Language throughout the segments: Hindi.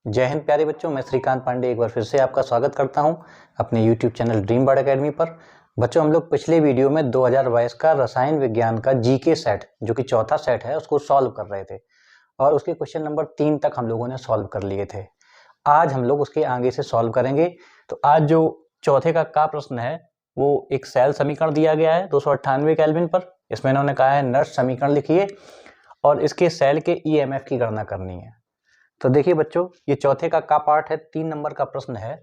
जय हिंद प्यारे बच्चों, मैं श्रीकांत पांडे एक बार फिर से आपका स्वागत करता हूं अपने YouTube channel dream bird academy पर। बच्चों, हम लोग पिछले वीडियो में 2022 का रसायन विज्ञान का जीके सेट जो कि चौथा सेट है उसको सॉल्व कर रहे थे और उसके क्वेश्चन नंबर 3 तक हम लोगों ने सॉल्व कर लिए थे। आज हम लोग उसके आगे से सॉल्व करेंगे। तो आज जो चौथे का प्रश्न है वो एक सेल समीकरण दिया गया है 298 केल्विन पर। इसमें इन्होंने कहा है नर्स समीकरण लिखिए और इसके सेल के EMF की गणना करनी है। तो देखिए बच्चों, ये चौथे का पार्ट है, 3 नंबर का प्रश्न है।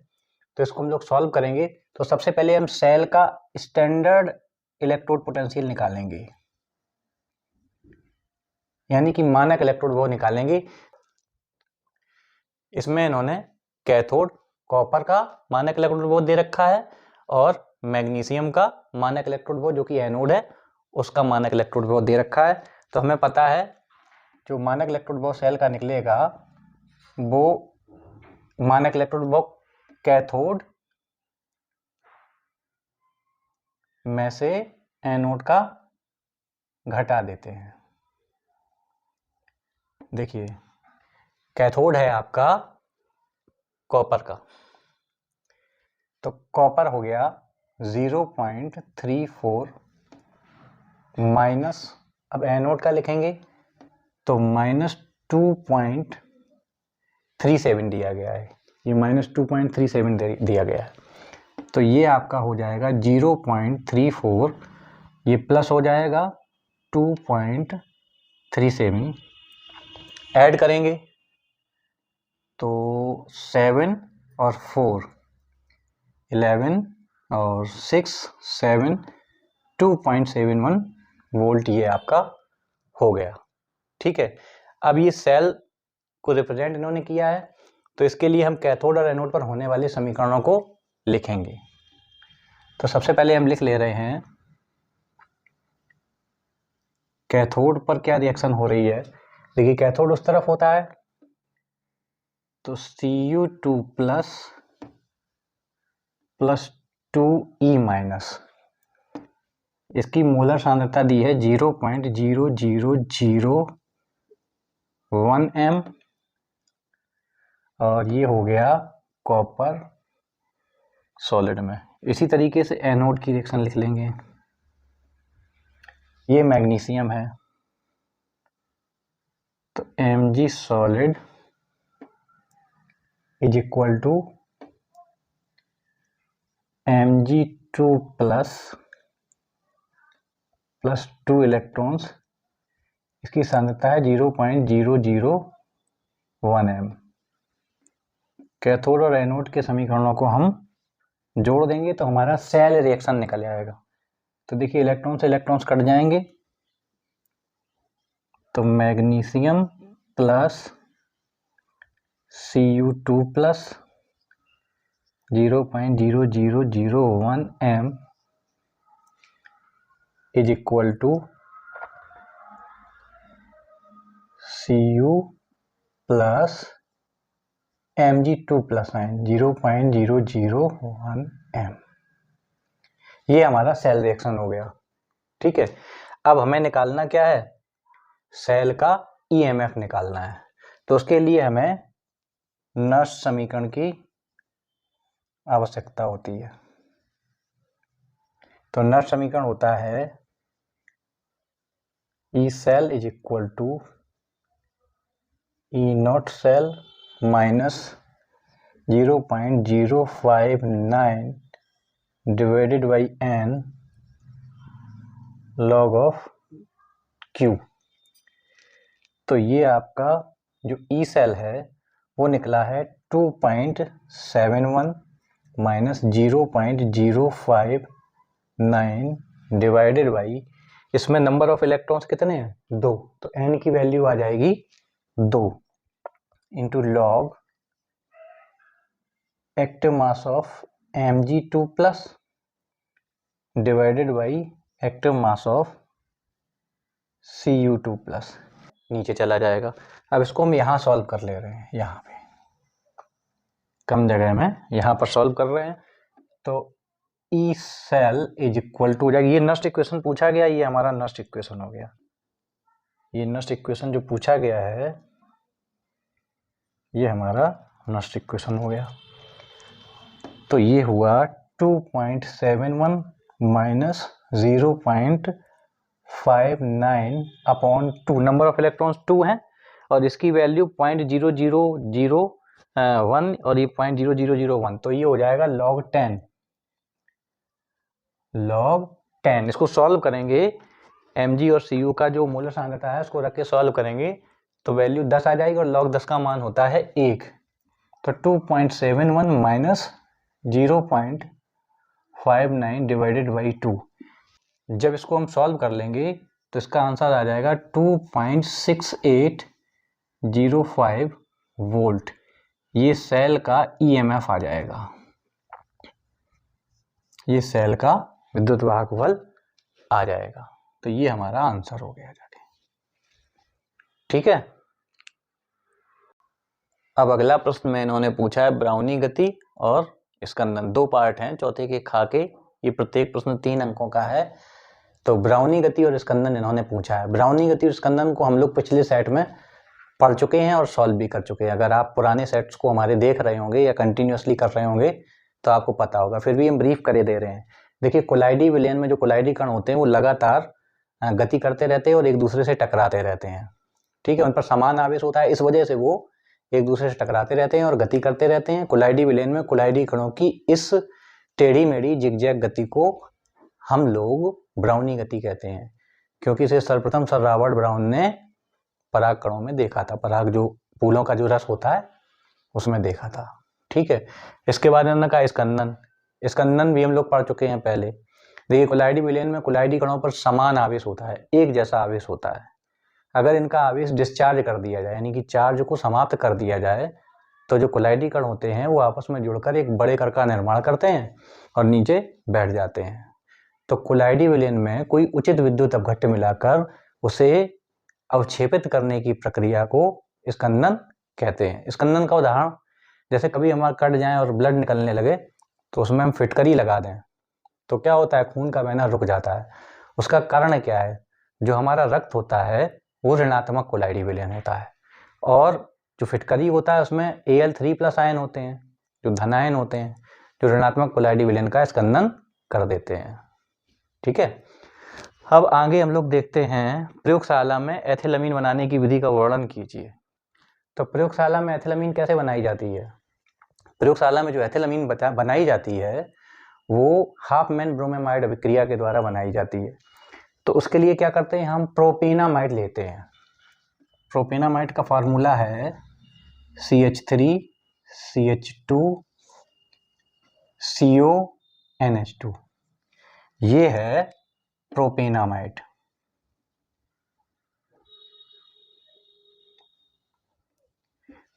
तो इसको हम लोग सॉल्व करेंगे। तो सबसे पहले हम सेल का स्टैंडर्ड इलेक्ट्रोड पोटेंशियल निकालेंगे, यानी कि मानक इलेक्ट्रोड वो निकालेंगे। इसमें इन्होंने कैथोड कॉपर का मानक इलेक्ट्रोड वो दे रखा है और मैग्नीशियम का मानक इलेक्ट्रोड वो जो कि एनोड है उसका मानक इलेक्ट्रोड वो दे रखा है। तो हमें पता है जो मानक इलेक्ट्रोड वो सेल का निकलेगा वो मानक इलेक्ट्रोड वो कैथोड में से एनोड का घटा देते हैं। देखिए, कैथोड है आपका कॉपर का, तो कॉपर हो गया 0.34 माइनस, अब एनोड का लिखेंगे तो -2.37 दिया गया है, ये -2.37 दिया गया है। तो ये आपका हो जाएगा 0.34, ये प्लस हो जाएगा 2.37, ऐड करेंगे तो 7 और 4 11 और 6 7 2.71 वोल्ट ये आपका हो गया। ठीक है, अब ये सेल को रिप्रेजेंट इन्होंने किया है, तो इसके लिए हम कैथोड और एनोड पर होने वाले समीकरणों को लिखेंगे। तो सबसे पहले हम लिख ले रहे हैं कैथोड पर क्या रिएक्शन हो रही है। देखिए, कैथोड उस तरफ होता है तो Cu2 प्लस 2E माइनस, इसकी मोलर सांद्रता दी है 0.0001 m और ये हो गया कॉपर सॉलिड में। इसी तरीके से एनोड की रिएक्शन लिख लेंगे। ये मैग्नीशियम है तो Mg solid is equal to Mg2 plus 2 electrons, इसकी सांद्रता है 0.001 m। कैथोड और एनोड के समीकरणों को हम जोड़ देंगे तो हमारा सेल रिएक्शन निकल आएगा। तो देखिए, इलेक्ट्रॉन से इलेक्ट्रॉन्स कट जाएंगे तो magnesium plus Cu2 plus 0.0001 m is equal to Cu plus Mg2 plus 0.001 m। ये हमारा सेल रिएक्शन हो गया। ठीक है, अब हमें निकालना क्या है, सेल का EMF निकालना है। तो उसके लिए हमें नर्स समीकरण की आवश्यकता होती है। तो नर्स समीकरण होता है E cell is equal to E naught cell minus 0.059 divided by n log of Q। तो ये आपका जो E सेल है वो निकला है 2.71 माइनस 0.059 डिवाइडेड बाई, इसमें नंबर ऑफ इलेक्ट्रॉन्स कितने हैं, 2, तो n की वैल्यू आ जाएगी 2 into log active mass of Mg2 plus divided by active mass of Cu2 plus, नीचे चला जाएगा। अब इसको हम यहाँ सॉल्व कर ले रहे हैं, यहाँ पे कम जगह में यहाँ पर सॉल्व कर रहे हैं। तो E cell is equal to हो जाएगा, ये नस्ट इक्वेशन पूछा गया, ये हमारा नस्ट इक्वेशन हो गया। ये नस्ट इक्वेशन जो पूछा गया है ये हमारा नेक्स्ट इक्वेशन हो गया। तो ये हुआ 2.71 minus 0.59 upon 2, number of electrons 2 हैं और इसकी वैल्यू 0.0001 और ये 0.0001, तो ये हो जाएगा log 10। log 10 इसको सॉल्व करेंगे, mg और cu का जो मोलर सांद्रता है उसको रख के सॉल्व करेंगे तो वैल्यू 10 आ जाएगी और log 10 का मान होता है 1। तो 2.71 माइनस 0.59 डिवाइडेड बाई 2, जब इसको हम सॉल्व कर लेंगे तो इसका आंसर आ जाएगा 2.6805 वोल्ट। ये सेल का ईएमएफ आ जाएगा, ये सेल का विद्युत वाहक बल आ जाएगा। तो ये हमारा आंसर हो गया जाके, ठीक है। अब अगला प्रश्न में इन्होंने पूछा है ब्राउनी गति और स्कंदन, दो पार्ट हैं, चौथे के खा के, ये प्रत्येक प्रश्न 3 अंकों का है। तो ब्राउनी गति और स्कंदन इन्होंने पूछा है। ब्राउनी गति और स्कंदन को हम लोग पिछले सेट में पढ़ चुके हैं और सॉल्व भी कर चुके हैं। अगर आप पुराने सेट्स को हमारे देख रहे होंगे या कंटिन्यूसली कर रहे होंगे तो आपको पता होगा, फिर भी हम ब्रीफ करे दे रहे हैं। देखिए कोलाइडी विलयन में जो कोलाइडी कण होते हैं वो लगातार गति करते रहते हैं और एक दूसरे से टकराते रहते हैं, ठीक है। उन पर समान आवेश होता है, इस वजह से वो एक दूसरे से टकराते रहते हैं और गति करते रहते हैं। कोलाइडी विलयन में कोलाइडी कणों की इस टेढ़ी मेढ़ी जिगजैग गति को हम लोग ब्राउनी गति कहते हैं, क्योंकि इसे सर्वप्रथम सर रॉबर्ट ब्राउन ने पराग कणों में देखा था, पराग जो फूलों का जो रस होता है उसमें देखा था, ठीक है। इसके बाद इन्होंने कहा स्कंदन, स्कंदन भी हम लोग पढ़ चुके हैं पहले। देखिए कोलाइडी विलयन में कोलाइडी कणों पर समान आवेश होता है, एक जैसा आवेश होता है। अगर इनका आवेश डिस्चार्ज कर दिया जाए, यानी कि चार्ज को समाप्त कर दिया जाए, तो जो कोलाइडी कण होते हैं वो आपस में जुड़कर एक बड़े कण का निर्माण करते हैं और नीचे बैठ जाते हैं। तो कोलाइडी विलयन में कोई उचित विद्युत अपघट्य मिलाकर उसे अवक्षेपित करने की प्रक्रिया को स्कंदन कहते हैं। स्कंदन का उदाहरण, जैसे कभी हमारा कट जाए और ब्लड निकलने लगे तो उसमें हम फिटकरी लगा दें तो क्या होता है, खून का बहना रुक जाता है। उसका कारण क्या है, जो हमारा रक्त होता है वो ऋणात्मक कोलाइडी विलयन होता है और जो फिटकरी होता है उसमें Al3+ आयन होते हैं जो धन आयन होते हैं, जो ऋणात्मक कोलाइडी विलयन का स्कंदन कर देते हैं, ठीक है। अब आगे हम लोग देखते हैं प्रयोगशाला में एथिलमीन बनाने की विधि का वर्णन कीजिए। तो प्रयोगशाला में एथिलमीन कैसे बनाई जाती है? प्रयोगशाला में जो एथिलमीन बनाई जाती है वो हाफमैन ब्रोमेमाइड अभिक्रिया के द्वारा बनाई जाती है। तो उसके लिए क्या करते हैं, हम प्रोपेनामाइड लेते हैं। प्रोपेनामाइड का फार्मूला है CH3 CH2 CONH2, ये है प्रोपेनामाइड।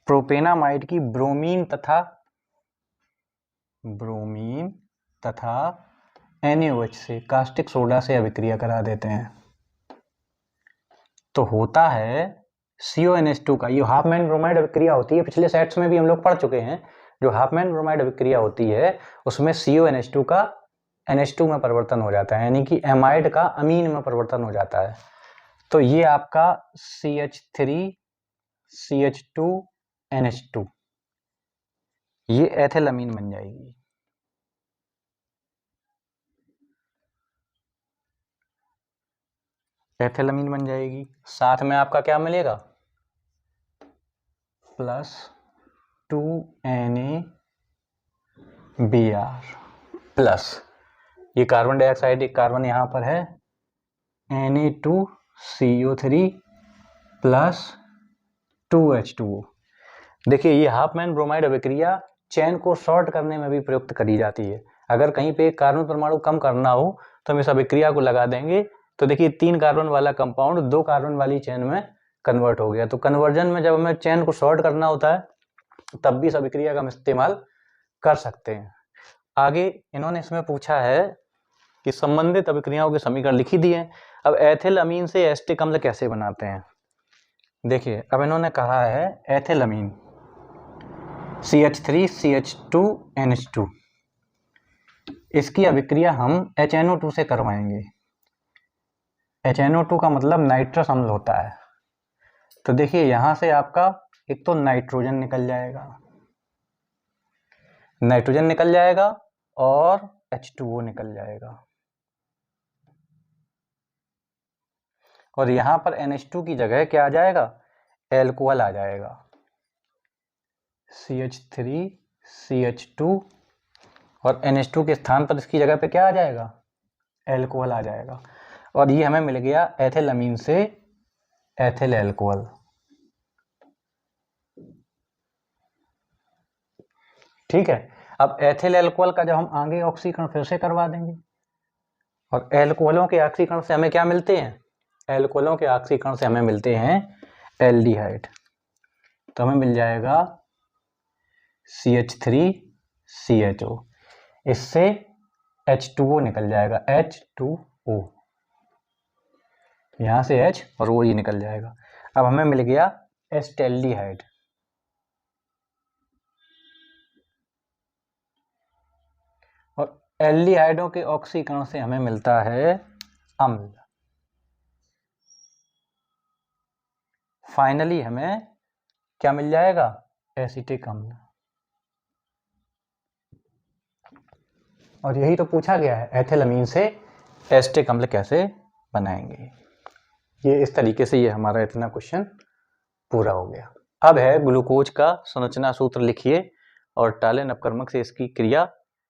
प्रोपेनामाइड की ब्रोमीन तथा NaOH से, कास्टिक सोडा से अभिक्रिया करा देते हैं तो होता है CONH2 का। ये हाफमैन ब्रोमाइड अभिक्रिया होती है, पिछले सेट्स में भी हम लोग पढ़ चुके हैं। जो हाफमैन ब्रोमाइड अभिक्रिया होती है उसमें CONH2 का NH2 में परिवर्तन हो जाता है, यानी कि एमाइड का अमीन में परिवर्तन हो जाता है। तो ये आपका CH3 CH2 NH2 ये एथिलमीन बन जाएगी। एथिलमीन बन जाएगी, साथ में आपका क्या मिलेगा, +2NaBr प्लस, ये कार्बन डाइऑक्साइड एक कार्बन यहाँ पर है, Na2CO3 प्लस 2H2O। देखिए ये हाफमैन ब्रोमाइड अभिक्रिया चैन को शॉर्ट करने में भी प्रयुक्त करी जाती है। अगर कहीं पे एक कार्बन परमाणु कम करना हो तो हम इस अभिक्रिया को लगा देंगे तो देखिए 3 कार्बन वाला कंपाउंड 2 कार्बन वाली चैन में कन्वर्ट हो गया। तो कन्वर्जन में जब हमें चैन को शॉर्ट करना होता है तब भी इस अभिक्रिया का हम इस्तेमाल कर सकते हैं। आगे इन्होंने इसमें पूछा है कि संबंधित अभिक्रियाओं के समीकरण लिखी दिए हैं। अब एथिलमीन से एसिटिक अम्ल कैसे बनाते हैं, देखिए अब इन्होंने कहा है एथिलमीन CH3 CH2 NH2, इसकी अभिक्रिया हम HNO2 से करवाएंगे। HNO2 का मतलब नाइट्रस अम्ल होता है। तो देखिए यहाँ से आपका एक तो नाइट्रोजन निकल जाएगा, नाइट्रोजन निकल जाएगा और H2O निकल जाएगा, और यहां पर NH2 की जगह क्या आ जाएगा, एल्कोहल आ जाएगा, CH3CH2, और NH2 के स्थान पर इसकी जगह पे क्या आ जाएगा, एल्कोहल आ जाएगा, और ये हमें मिल गया एथिलअमीन से एथिल एल्कोहल। ठीक है, अब एथिल एल्कोहल का जब हम आगे ऑक्सीकरण फिर से करवा देंगे, और एल्कोहलों के ऑक्सीकरण से हमें क्या मिलते हैं, एल्कोहलों के ऑक्सीकरण से हमें मिलते हैं एल्डिहाइड, तो हमें मिल जाएगा CH3CHO, इससे H2O निकल जाएगा, H2O, यहां से H और O ही निकल जाएगा। अब हमें मिल गया एस्टेल्डिहाइड, और एल्डिहाइडों के ऑक्सीकरण से हमें मिलता है अम्ल। फाइनली हमें क्या मिल जाएगा, एसिटिक अम्ल, और यही तो पूछा गया है, एथिलअमीन से एसिटिक अम्ल कैसे बनाएंगे। ये इस तरीके से ये हमारा इतना क्वेश्चन पूरा हो गया। अब है ग्लूकोज का संरचना सूत्र लिखिए और टालेन अपकर्मक से इसकी क्रिया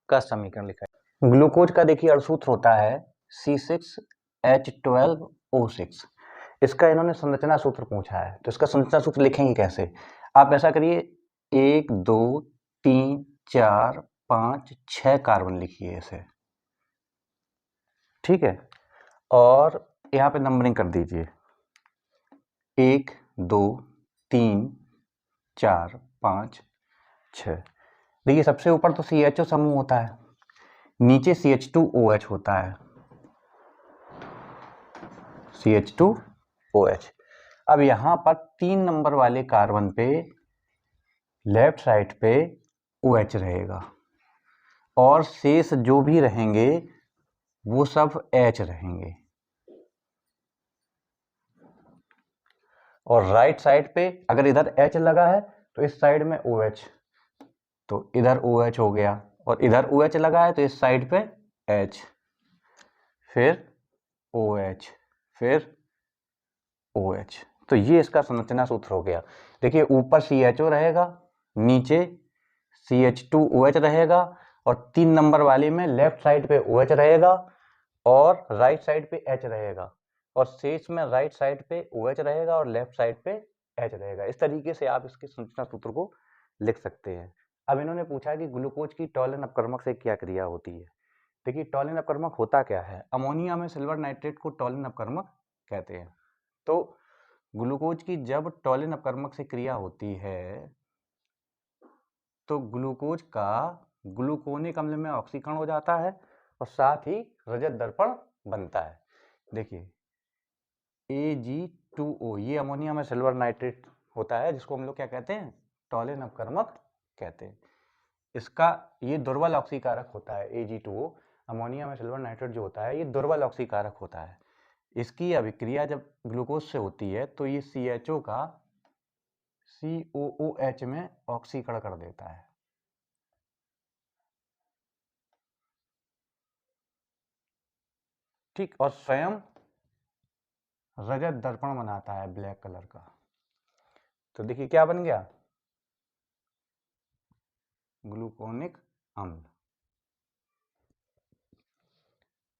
का समीकरण लिखाइए। ग्लूकोज का देखिए अणुसूत्र होता है C6H12O6। इसका इन्होंने संरचना सूत्र पूछा है, तो इसका संरचना सूत्र लिखेंगे कैसे। आप ऐसा करिए 1 2 3 4 5 6 कार्बन लिखिए इसे, ठीक है, और यहाँ पे नंबरिंग कर दीजिए 1 2 3 4 5 6। देखिए सबसे ऊपर तो CHO समूह होता है, नीचे CH2OH होता है, CH2OH। अब यहाँ पर 3 नंबर वाले कार्बन पे लेफ्ट साइड पे OH रहेगा, और शेष जो भी रहेंगे वो सब H रहेंगे, और राइट साइड पे अगर इधर H लगा है तो इस साइड में OH, तो इधर OH हो गया, और इधर OH लगा है तो इस साइड पे H, फिर OH, फिर OH। तो ये इसका संरचना सूत्र हो गया। देखिए ऊपर CHO रहेगा, नीचे CH2OH रहेगा, और 3 नंबर वाले में लेफ्ट साइड पे OH रहेगा और राइट साइड पे H रहेगा, और शेष में राइट साइड पे OH रहेगा और लेफ्ट साइड पे H रहेगा। इस तरीके से आप इसके संरचना सूत्र को लिख सकते हैं। अब इन्होंने पूछा कि ग्लूकोज की टॉलिन अपकर्मक से क्या क्रिया होती है। देखिए टॉलिन अपकर्मक होता क्या है, अमोनिया में सिल्वर नाइट्रेट को टॉलिन अपकर्मक कहते हैं। तो ग्लूकोज की जब टॉलिन अपकर्मक से क्रिया होती है तो ग्लूकोज का ग्लूकोनिक अम्ल में ऑक्सीकरण हो जाता है और साथ ही रजत दर्पण बनता है। देखिए Ag2O ये अमोनिया में सिल्वर नाइट्रेट होता है, जिसको हम लोग क्या कहते हैं, टॉलिन अपकर्मक कहते हैं। इसका ये दुर्बल ऑक्सीकारक होता है, Ag2O अमोनिया में सिल्वर नाइट्रेट जो होता है ये दुर्बल ऑक्सीकारक होता है। इसकी अभिक्रिया जब ग्लूकोज से होती है तो ये CHO का COOH में ऑक्सीकरण कर देता है। ठीक, और स्वयं रजत दर्पण बनाता है ब्लैक कलर का। तो देखिए क्या बन गया, ग्लूकोनिक अम्ल।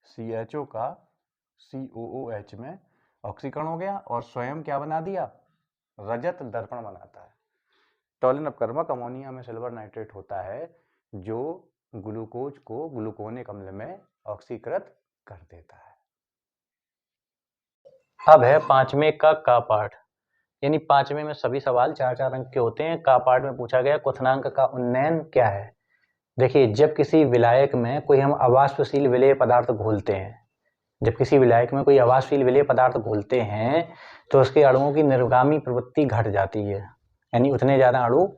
CHO का COOH में ऑक्सीकरण हो गया और स्वयं क्या बना दिया, रजत दर्पण बनाता है। टॉलिन अपकर्मक अमोनिया में सिल्वर नाइट्रेट होता है जो ग्लूकोज को ग्लूकोनिक अम्ल में ऑक्सीकृत कर देता है। अब है 5वें का पाठ, यानी 5वें में सभी सवाल 4-4 अंक के होते हैं। का पाठ में पूछा गया क्वथनांक का उन्नयन क्या है। देखिए जब किसी विलायक में कोई हम अवाष्पशील विलेय पदार्थ घोलते हैं, जब किसी विलायक में कोई अवाष्पशील विलेय पदार्थ घोलते हैं तो उसके अणुओं की निर्गामी प्रवृत्ति घट जाती है, यानी उतने ज़्यादा अणु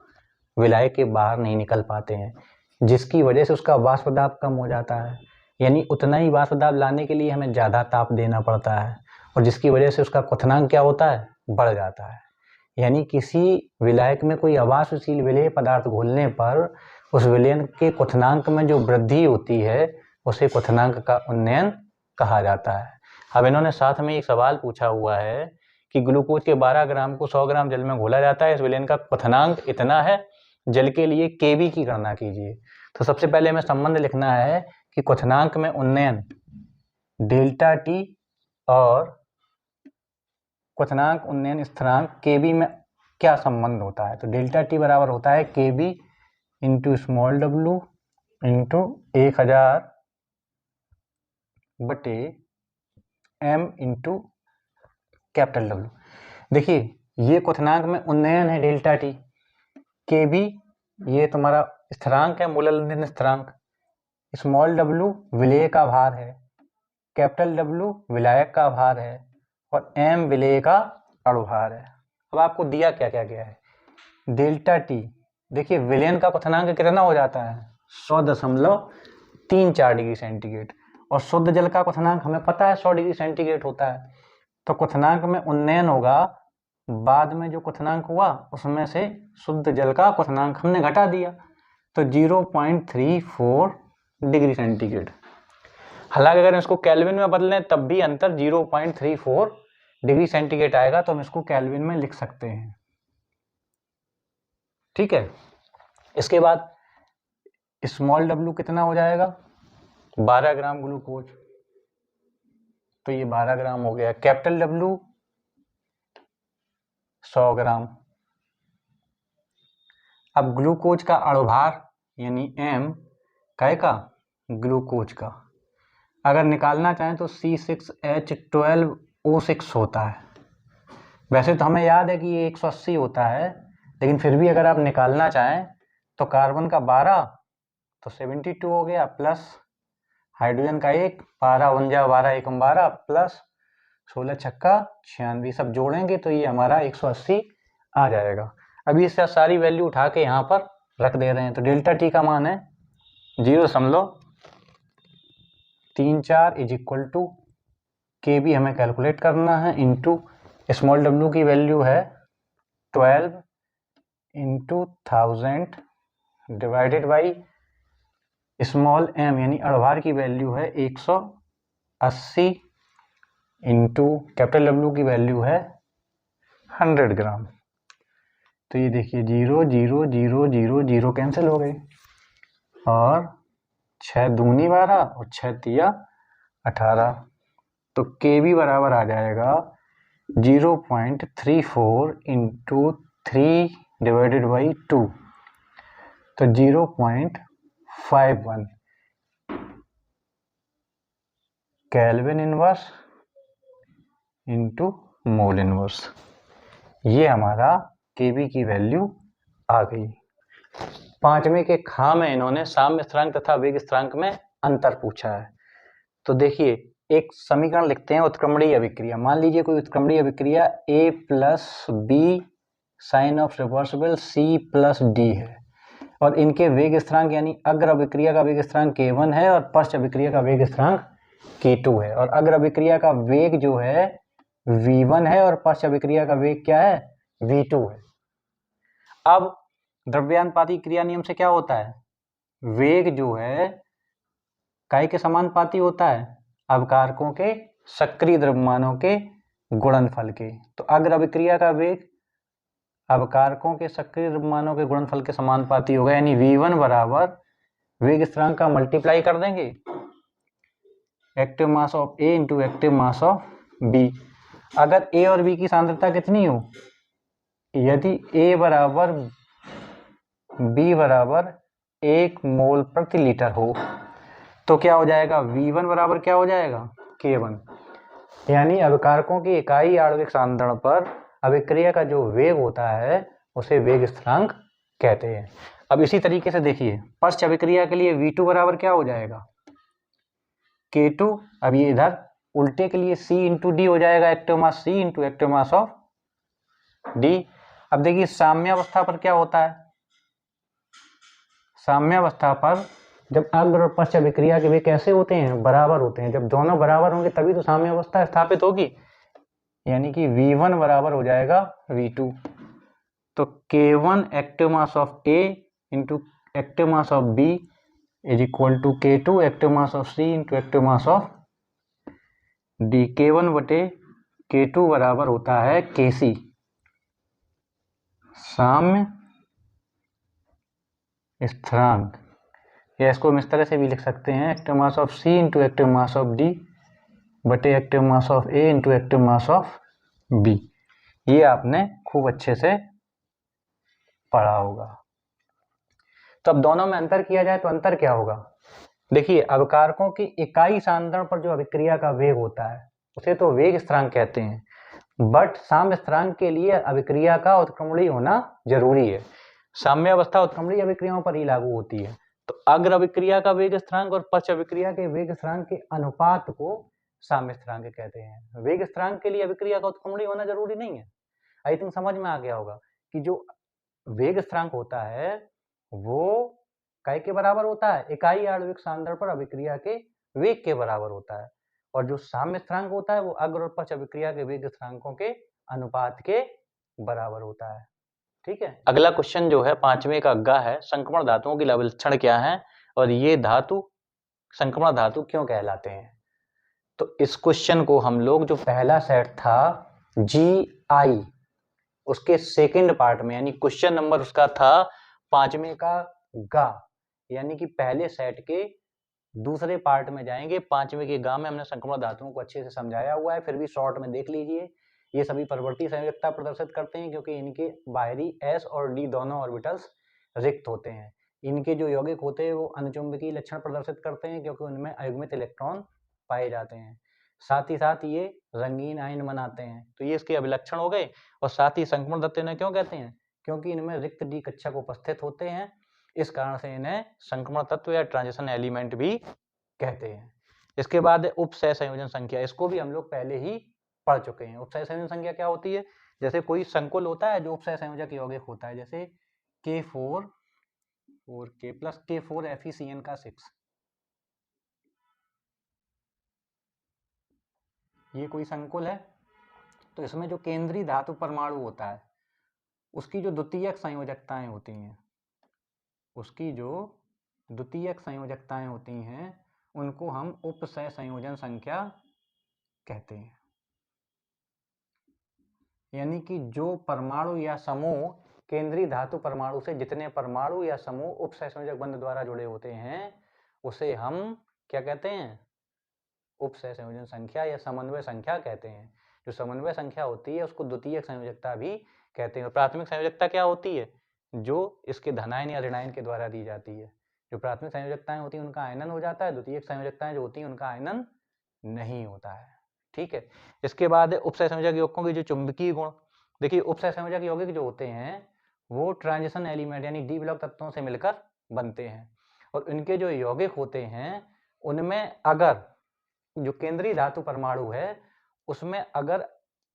विलायक के बाहर नहीं निकल पाते हैं, जिसकी वजह से उसका वाष्प दाब कम हो जाता है, यानी उतना ही वाष्प दाब लाने के लिए हमें ज़्यादा ताप देना पड़ता है, और जिसकी वजह से उसका क्वथनांक क्या होता है, बढ़ जाता है। यानी किसी विलायक में कोई अवाष्पशील विलेय पदार्थ घोलने पर उस विलयन के क्वथनांक में जो वृद्धि होती है उसे क्वथनांक का उन्नयन कहा जाता है। अब इन्होंने साथ में एक सवाल पूछा हुआ है कि ग्लूकोज के 12 ग्राम को 100 ग्राम जल में घोला जाता है, इस विलयन का क्वथनांक इतना है, जल के लिए Kb की गणना कीजिए। तो सबसे पहले हमें संबंध लिखना है कि क्वथनांक में उन्नयन डेल्टा टी और क्वथनांक उन्नयन स्थिरांक Kb में क्या संबंध होता है। तो डेल्टा टी बराबर होता है Kb into small w into 1000 बटे m इंटू कैपिटल W। देखिए ये क्वथनांक में उन्नयन है डेल्टा टी, Kb ये तुम्हारा स्थिरांक है, मूलल स्थिरांक, स्मॉल w विलेय का भार है, कैपिटल W विलायक का भार है और m विलेय का अणुभार है। अब आपको दिया क्या क्या गया है, डेल्टा टी, देखिए विलयन का क्वथनांक कितना हो जाता है 100.34 डिग्री सेंटीग्रेड और शुद्ध जल का क्वथनांक हमें पता है 100 डिग्री सेंटीग्रेड होता है। तो क्वथनांक में उन्नयन होगा, बाद में जो क्वथनांक हुआ उसमें से शुद्ध जल का क्वथनांक हमने घटा दिया तो 0.34 डिग्री सेंटीग्रेड। हालांकि अगर इसको केल्विन में बदलें तब भी अंतर 0.34 डिग्री सेंटीग्रेड आएगा, तो हम इसको केल्विन में लिख सकते हैं। ठीक है, इसके बाद स्मॉल w कितना हो जाएगा 12 ग्राम ग्लूकोज, तो ये 12 ग्राम हो गया। कैपिटल W 100 ग्राम। अब ग्लूकोज का अणुभार यानी m काय का ग्लूकोज का अगर निकालना चाहें तो C6H12O6 होता है। वैसे तो हमें याद है कि ये 180 होता है, लेकिन फिर भी अगर आप निकालना चाहें तो कार्बन का 12 तो 72 हो गया, प्लस हाइड्रोजन का 1, 12 × 12 = 12 प्लस 16 छक्का 96, सब जोड़ेंगे तो ये हमारा 180 आ जाएगा। अभी इससे सारी वैल्यू उठा के यहाँ पर रख दे रहे हैं। तो डेल्टा टी का मान है 0.34 इज इक्वल टू Kb हमें कैलकुलेट करना है इंटू स्मॉल w की वैल्यू है 12 into 1000 divided by small m यानी अणुभार की वैल्यू है 180 इंटू कैपिटल W की वैल्यू है 100 ग्राम। तो ये देखिए 0 0 0 0 0 कैंसिल हो गए और 6 दूनी 12 और 6 तिया 18, तो Kb बराबर आ जाएगा 0.34 इंटू 3 डिवाइडेड बाई 2, तो 0.51 kelvin inverse into mole inverse. ये हमारा Kb की वैल्यू आ गई। पांचवें के खा में इन्होंने साम्य स्थिरांक तथा वेग स्थिरांक में अंतर पूछा है। तो देखिए एक समीकरण लिखते हैं उत्क्रमणीय अभिक्रिया। मान लीजिए कोई उत्क्रमणीय अभिक्रिया A plus B sign of reversible C plus D है और इनके वेग स्थिरांक यानी अग्र अभिक्रिया का वेग स्थिरांक K1 है और पश्च अभिक्रिया का वेग स्थिरांक K2 है और अग्र अभिक्रिया का वेग जो है V1 है और पश्च अभिक्रिया का वेग क्या है V2 है। अब द्रव्यानुपाती क्रिया नियम से क्या होता है, वेग जो है काय के समानुपाती होता है अवकारकों के सक्रिय द्रव्यमानों के गुणनफल के। तो अग्र अभिक्रिया का वेग अवकारकों के सक्रिय द्रव्यमानों के गुणनफल के समानुपाती होगा, यानी V1 बराबर वेग स्थिरांक का मल्टीप्लाई कर देंगे active mass of A into active mass of B। अगर A और B की सांद्रता कितनी हो, यदि A बराबर B बराबर 1 मोल प्रति लीटर हो तो क्या हो जाएगा, V1 बराबर क्या हो जाएगा K1, यानी अभिकारकों की इकाई आणविक सांद्रण पर अभिक्रिया का जो वेग होता है उसे वेग स्थिरांक कहते हैं। अब इसी तरीके से देखिए पश्च अभिक्रिया के लिए V2 बराबर क्या हो जाएगा K2। अब ये इधर उल्टे के लिए C इंटू डी हो जाएगा, active mass C into active mass of D। अब देखिए साम्यावस्था पर क्या होता है, साम्यावस्था पर जब अग्र और पश्च अभिक्रिया के वेग कैसे होते हैं, बराबर होते हैं। जब दोनों बराबर होंगे तभी तो साम्यावस्था स्थापित होगी, यानी कि V1 बराबर हो जाएगा V2। तो K1 active mass of A into active mass of B is equal to K2 active mass of C into active mass of D। K1 बटे K2 बराबर होता है Kc, साम्य स्थिरांक, या इसको हम इस तरह से भी लिख सकते हैं, active mass of C into active mass of D बटे active mass of A into active mass of B। ये आपने खूब अच्छे से पढ़ा होगा। तो अब दोनों में अंतर किया जाए तो अंतर क्या होगा? देखिए, अवकारकों की इकाई सांद्रण पर जो अभिक्रिया का वेग होता है उसे तो वेग स्थिरांक कहते हैं, बट साम्य स्थिरांक के लिए अभिक्रिया का उत्क्रमणीय होना जरूरी है। साम्य अवस्था उत्क्रमणीय अभिक्रियाओं पर ही लागू होती है। तो अग्र अभिक्रिया का वेग स्थिरांक और पक्ष अभिक्रिया के वेग स्थिरांक के अनुपात को साम्य स्थिरांक कहते हैं। वेग स्थिरांक के लिए अभिक्रिया का उत्क्रमणीय होना जरूरी नहीं है। आई थिंक समझ में आ गया होगा कि जो वेग स्थिरांक होता है वो काय के बराबर होता है, इकाई आणविक सांद्रण पर अभिक्रिया के वेग के बराबर होता है, और जो साम्य स्थिरांक होता है वो अग्र और पक्ष अभिक्रिया के वेग स्थिरांकों के अनुपात के बराबर होता है। ठीक है, अगला क्वेश्चन जो है 5वें का ग है, संक्रमण धातुओं की लक्षण क्या है और ये धातु संक्रमण धातु क्यों कहलाते हैं। तो इस क्वेश्चन को हम लोग जो पहला सेट था GI उसके सेकंड पार्ट में, यानी क्वेश्चन नंबर उसका था 5वें का गा, यानी कि पहले सेट के दूसरे पार्ट में जाएंगे। 5वें के गा में हमने संक्रमण धातुओं को अच्छे से समझाया हुआ है, फिर भी शॉर्ट में देख लीजिए। ये सभी परवर्ती संयोजकता प्रदर्शित करते हैं क्योंकि इनके बाहरी S और D दोनों ऑर्बिटल्स रिक्त होते हैं। इनके जो यौगिक होते हैं वो अनुचुंबकीय लक्षण प्रदर्शित करते हैं क्योंकि उनमें अयुग्मित इलेक्ट्रॉन पाए जाते हैं। साथ ही साथ ये रंगीन आयन बनाते हैं, तो ये इसके अभिलक्षण हो गए। और साथ ही संक्रमण तत्व इन्हें क्यों कहते हैं? क्योंकि इनमें रिक्त D कक्षक उपस्थित होते हैं, इस कारण से इन्हें संक्रमण तत्व या ट्रांजिशन एलिमेंट भी कहते हैं। इसके बाद उपसह संयोजन संख्या, इसको भी हम लोग पहले ही पढ़ चुके हैं। उपसह संयोजन संख्या क्या होती है? जैसे कोई संकुल होता है जो उपसह संयोजक यौगिक होता है, जैसे K4 4K plus K4 FeCN का 6, ये कोई संकुल है। तो इसमें जो केंद्रीय धातु परमाणु होता है उसकी जो द्वितीयक संयोजकताएं होती हैं, उसकी जो द्वितीयक संयोजकताएं होती हैं उनको हम उपसह संयोजन संख्या कहते हैं। यानी कि जो परमाणु या समूह केंद्रीय धातु परमाणु से जितने परमाणु या समूह उपसह संयोजक बंध द्वारा जुड़े होते हैं उसे हम क्या कहते हैं? उपसह संयोजन संख्या या समन्वय संख्या कहते हैं। जो समन्वय संख्या होती है उसको द्वितीयक संयोजकता भी कहते हैं। प्राथमिक संयोजकता क्या होती है? जो इसके धनायन या ऋणायन के द्वारा दी जाती है। जो प्राथमिक संयोजकताएं होती हैं उनका आयनन हो जाता है, द्वितीयक संयोजकताएं जो होती हैं उनका आयनन नहीं होता है। ठीक है, इसके बाद उपसह संयोजक यौगिकों के जो चुंबकीय गुण, देखिए उपसह संयोजक यौगिक जो होते हैं वो ट्रांजिशन एलिमेंट यानी डी ब्लॉक तत्वों से मिलकर बनते हैं, और इनके जो यौगिक होते हैं उनमें अगर जो केंद्रीय धातु परमाणु है उसमें अगर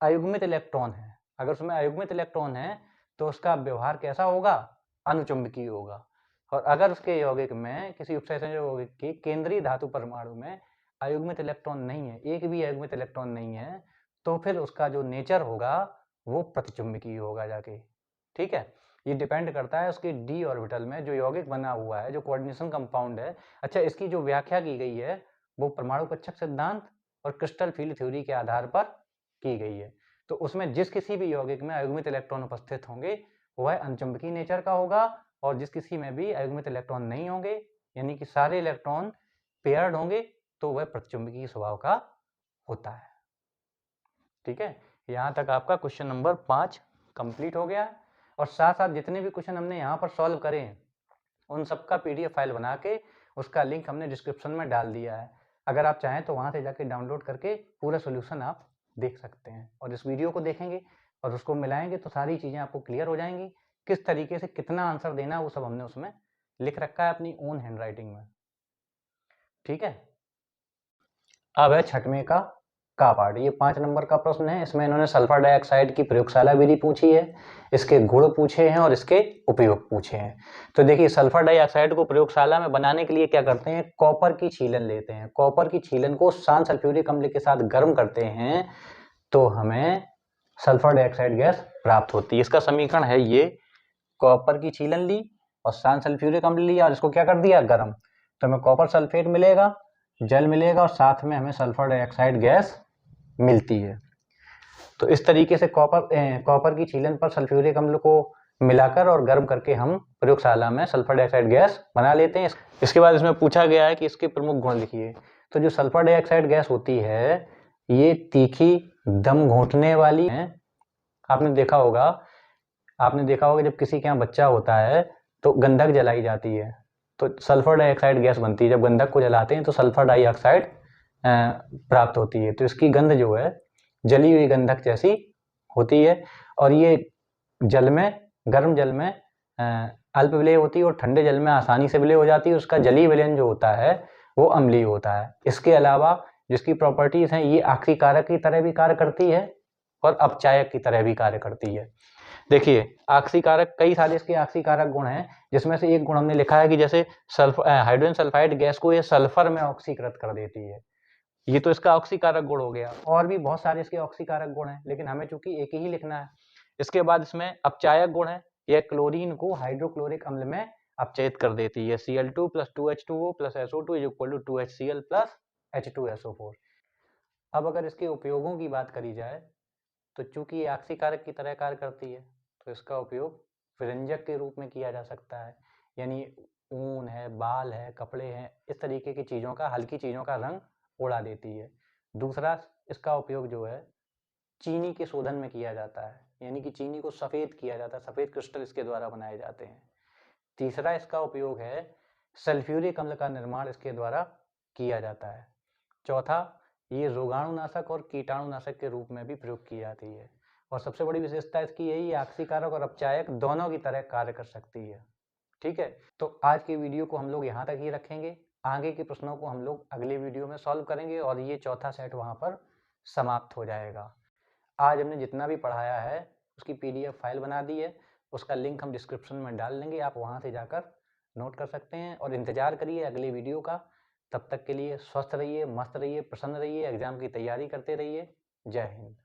अयुग्मित इलेक्ट्रॉन है, अगर उसमें अयुग्मित इलेक्ट्रॉन है तो उसका व्यवहार कैसा होगा? अनुचुंबकीय होगा। और अगर उसके यौगिक में किसी उपसह संयोजक यौगिक की केंद्रीय धातु परमाणु में अयुग्मित इलेक्ट्रॉन नहीं है, एक भी अयुग्मित इलेक्ट्रॉन नहीं है, तो फिर उसका जो नेचर होगा वो प्रतिचुंबकीय होगा जाके। ठीक है, ये डिपेंड करता है उसके डी ऑर्बिटल में जो यौगिक बना हुआ है, जो कोऑर्डिनेशन कंपाउंड है। अच्छा, इसकी जो व्याख्या की गई है वो परमाणु कक्षक सिद्धांत और क्रिस्टल फील्ड थ्योरी के आधार पर की गई है। तो उसमें जिस किसी भी यौगिक में अयुग्मित इलेक्ट्रॉन उपस्थित होंगे वह अनुचुंबकीय नेचर का होगा, और जिस किसी में भी अयुग्मित इलेक्ट्रॉन नहीं होंगे यानी कि सारे इलेक्ट्रॉन पेयर्ड होंगे तो वह प्रतिचुंबकीय स्वभाव का होता है। ठीक है, यहाँ तक आपका क्वेश्चन नंबर 5 कंप्लीट हो गया। और साथ साथ जितने भी क्वेश्चन हमने यहाँ पर सॉल्व करे हैं उन सबका PDF फाइल बना के उसका लिंक हमने डिस्क्रिप्शन में डाल दिया है। अगर आप चाहें तो वहाँ से जाके डाउनलोड करके पूरा सोल्यूशन आप देख सकते हैं, और इस वीडियो को देखेंगे और उसको मिलाएंगे तो सारी चीज़ें आपको क्लियर हो जाएंगी। किस तरीके से कितना आंसर देना है वो सब हमने उसमें लिख रखा है अपनी ओन हैंड राइटिंग में। ठीक है, अब है 6वें का पार्ट। ये 5 नंबर का प्रश्न है। इसमें इन्होंने सल्फर डाइऑक्साइड की प्रयोगशाला विधि पूछी है, इसके गुण पूछे हैं और इसके उपयोग पूछे हैं। तो देखिए, सल्फर डाइऑक्साइड को प्रयोगशाला में बनाने के लिए क्या करते हैं? कॉपर की छीलन लेते हैं। कॉपर की छीलन को शांत सल्फ्यूरिक अम्ल के साथ गर्म करते हैं तो हमें सल्फर डाइऑक्साइड गैस प्राप्त होती है। इसका समीकरण है ये, कॉपर की छीलन ली, और शांत सल्फ्यूरिक अम्ल लिया और इसको क्या कर दिया, गर्म। तो हमें कॉपर सल्फेट मिलेगा, जल मिलेगा और साथ में हमें सल्फर डाइऑक्साइड गैस मिलती है। तो इस तरीके से कॉपर की छीलन पर सल्फ्यूरिक अम्ल को मिलाकर और गर्म करके हम प्रयोगशाला में सल्फर डाइऑक्साइड गैस बना लेते हैं। इसके बाद इसमें पूछा गया है कि इसके प्रमुख गुण लिखिए। तो जो सल्फर डाइऑक्साइड गैस होती है ये तीखी, दम घोंटने वाली है। आपने देखा होगा जब किसी के यहाँ बच्चा होता है तो गंधक जलाई जाती है तो सल्फर डाइऑक्साइड गैस बनती है। जब गंधक को जलाते हैं तो सल्फर डाइऑक्साइड प्राप्त होती है। तो इसकी गंध जो है जली हुई गंधक जैसी होती है और ये जल में, गर्म जल में अल्प विलेय होती है और ठंडे जल में आसानी से विलेय हो जाती है। उसका जलीय विलयन जो होता है वो अम्लीय होता है। इसके अलावा जिसकी प्रॉपर्टीज हैं, ये आक्सीकारक की तरह भी कार्य करती है और अपचायक की तरह भी कार्य करती है। देखिए आक्सीकारक, कई सारे इसके आक्सीकारक गुण हैं, जिसमें से एक गुण हमने लिखा है कि जैसे हाइड्रोजन सल्फाइड गैस को ये सल्फर में ऑक्सीकृत कर देती है। ये तो इसका ऑक्सीकारक गुण हो गया। और भी बहुत सारे इसके ऑक्सीकारक गुण हैं, लेकिन हमें चूंकि एक ही लिखना है। इसके बाद इसमें अपचायक गुण है, यह क्लोरीन को हाइड्रोक्लोरिक अम्ल में अपचयित कर देती है। Cl2 + 2H2O + SO2 = 2HCl + H2SO4। अब अगर इसके उपयोगों की बात करी जाए तो चूंकि ये आक्सीकारक की तरह कार्य करती है तो इसका उपयोग व्यंजक के रूप में किया जा सकता है। यानी ऊन है, बाल है, कपड़े हैं, इस तरीके की चीज़ों का, हल्की चीज़ों का रंग उड़ा देती है। दूसरा इसका उपयोग जो है चीनी के शोधन में किया जाता है, यानी कि चीनी को सफ़ेद किया जाता है, सफ़ेद क्रिस्टल इसके द्वारा बनाए जाते हैं। तीसरा इसका उपयोग है सल्फ्यूरिक अम्ल का निर्माण इसके द्वारा किया जाता है। चौथा, ये रोगाणुनाशक और कीटाणुनाशक के रूप में भी प्रयोग की जाती है। और सबसे बड़ी विशेषता इसकी यही, आक्सीकारक और अपचायक दोनों की तरह कार्य कर सकती है। ठीक है, तो आज की वीडियो को हम लोग यहाँ तक ही रखेंगे। आगे के प्रश्नों को हम लोग अगले वीडियो में सॉल्व करेंगे और ये चौथा सेट वहाँ पर समाप्त हो जाएगा। आज हमने जितना भी पढ़ाया है उसकी PDF फाइल बना दी है, उसका लिंक हम डिस्क्रिप्शन में डाल देंगे, आप वहाँ से जाकर नोट कर सकते हैं और इंतज़ार करिए अगले वीडियो का। तब तक के लिए स्वस्थ रहिए, मस्त रहिए, प्रसन्न रहिए, एग्ज़ाम की तैयारी करते रहिए। जय हिंद।